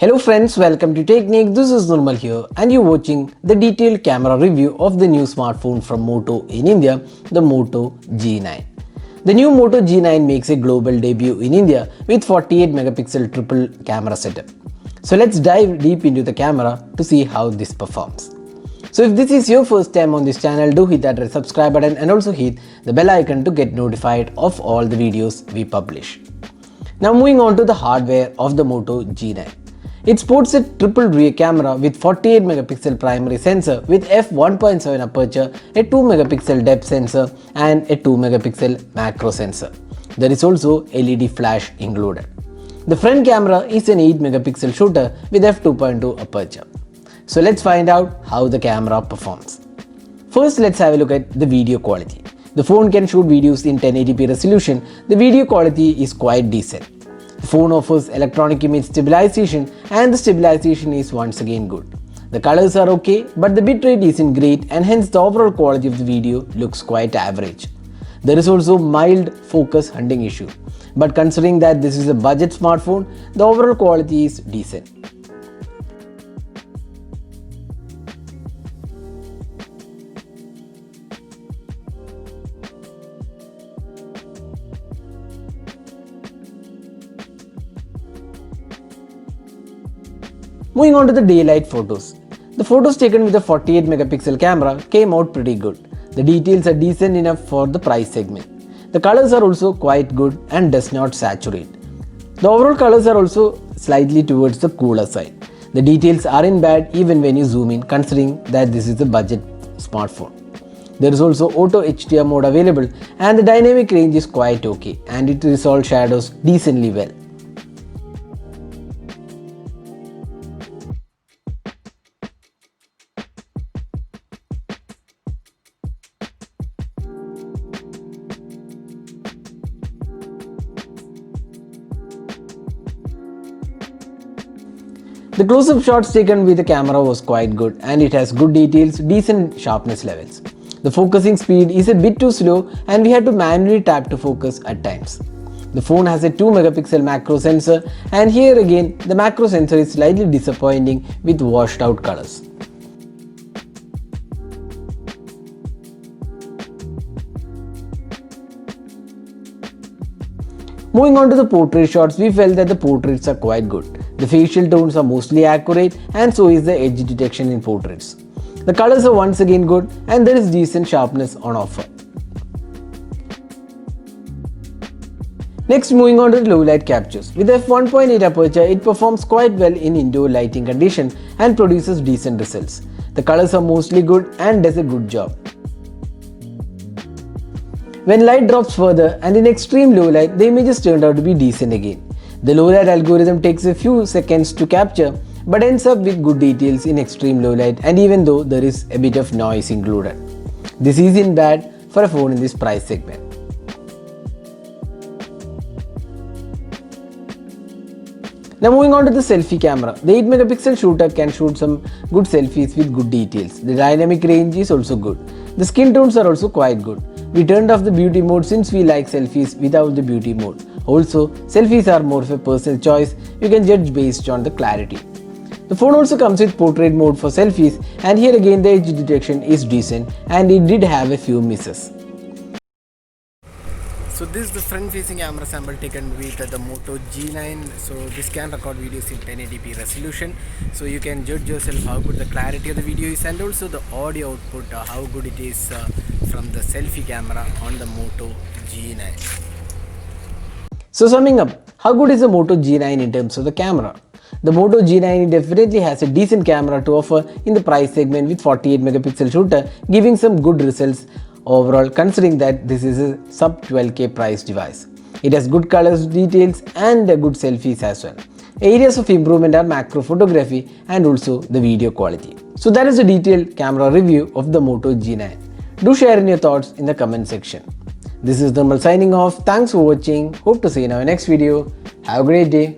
Hello friends, welcome to Technique. This is Nirmal here and you're watching the detailed camera review of the new smartphone from Moto in India, the Moto G9. The new Moto G9 makes a global debut in India with 48 megapixel triple camera setup. So let's dive deep into the camera to see how this performs. So if this is your first time on this channel, do hit that red subscribe button and also hit the bell icon to get notified of all the videos we publish. Now moving on to the hardware of the Moto G9. It sports a triple rear camera with 48 megapixel primary sensor with f1.7 aperture, a 2 megapixel depth sensor and a 2 megapixel macro sensor. There is also LED flash included. The front camera is an 8 megapixel shooter with f2.2 aperture. So let's find out how the camera performs. First, let's have a look at the video quality. The phone can shoot videos in 1080p resolution. The video quality is quite decent. The phone offers electronic image stabilization and the stabilization is once again good. The colors are okay, but the bitrate isn't great and hence the overall quality of the video looks quite average. There is also mild focus hunting issue, but considering that this is a budget smartphone, the overall quality is decent. Moving on to the daylight photos. The photos taken with a 48 megapixel camera came out pretty good. The details are decent enough for the price segment. The colors are also quite good and does not saturate. The overall colors are also slightly towards the cooler side. The details aren't bad even when you zoom in, considering that this is a budget smartphone. There is also auto HDR mode available and the dynamic range is quite okay and it resolves shadows decently well. The close-up shots taken with the camera was quite good and it has good details, decent sharpness levels. The focusing speed is a bit too slow and we had to manually tap to focus at times. The phone has a 2 megapixel macro sensor and here again the macro sensor is slightly disappointing with washed out colors. Moving on to the portrait shots, we felt that the portraits are quite good. The facial tones are mostly accurate and so is the edge detection in portraits. The colors are once again good and there is decent sharpness on offer. Next, moving on to the low light captures. With f1.8 aperture, it performs quite well in indoor lighting condition and produces decent results. The colors are mostly good and does a good job. When light drops further and in extreme low light, the images turned out to be decent again. The low light algorithm takes a few seconds to capture but ends up with good details in extreme low light and even though there is a bit of noise included. This isn't bad for a phone in this price segment. Now moving on to the selfie camera. The 8 megapixel shooter can shoot some good selfies with good details. The dynamic range is also good. The skin tones are also quite good. We turned off the beauty mode since we like selfies without the beauty mode. Also, selfies are more of a personal choice, you can judge based on the clarity. The phone also comes with portrait mode for selfies and here again the edge detection is decent and it did have a few misses. So this is the front facing camera sample taken with the Moto G9. So this can record videos in 1080p resolution. So you can judge yourself how good the clarity of the video is and also the audio output, how good it is from the selfie camera on the Moto G9. So summing up, how good is the Moto G9 in terms of the camera? The Moto G9 definitely has a decent camera to offer in the price segment with 48 megapixel shooter, giving some good results overall considering that this is a sub 12k price device. It has good colors, details and good selfies as well. Areas of improvement are macro photography and also the video quality. So that is a detailed camera review of the Moto G9. Do share in your thoughts in the comment section. This is Nirmal signing off. Thanks for watching. Hope to see you in our next video. Have a great day.